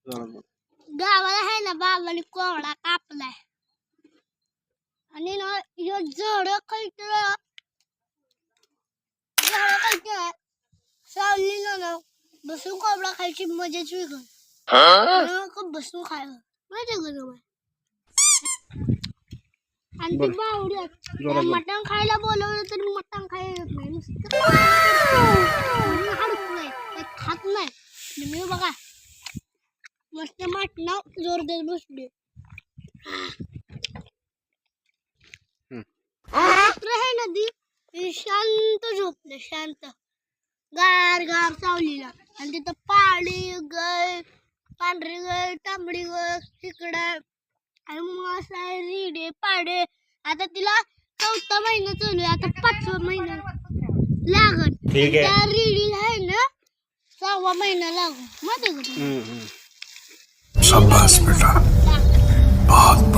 गावाला आहे ना बाबाने कोंबडा कापलाय आणि ना ह्यो झाडं खायचं सावलीला ना बसून कोंबडा खायची मजाच वेगळी बसून खायला माहिती का तुम्हाला आणि ती बावडी मटण खायला बोलवलं तर मटण खायला येत नाही नुसतं खात नाही मी बघा मस्त मटण जोर देत बसले आहे नदी शांत झोपले शांत गार गार सावलीला आणि तिथं पाळी गाय पांढरी गाय तांबडी गाय तिकडं आणि मग असं आहे रिडे पाडे आता तिला 4था महिना चालू आहे आता 5वा महिना लागत त्या रिडीला आहे ना 6वा महिना लागू माहिती का शाबाश बेटा बहुत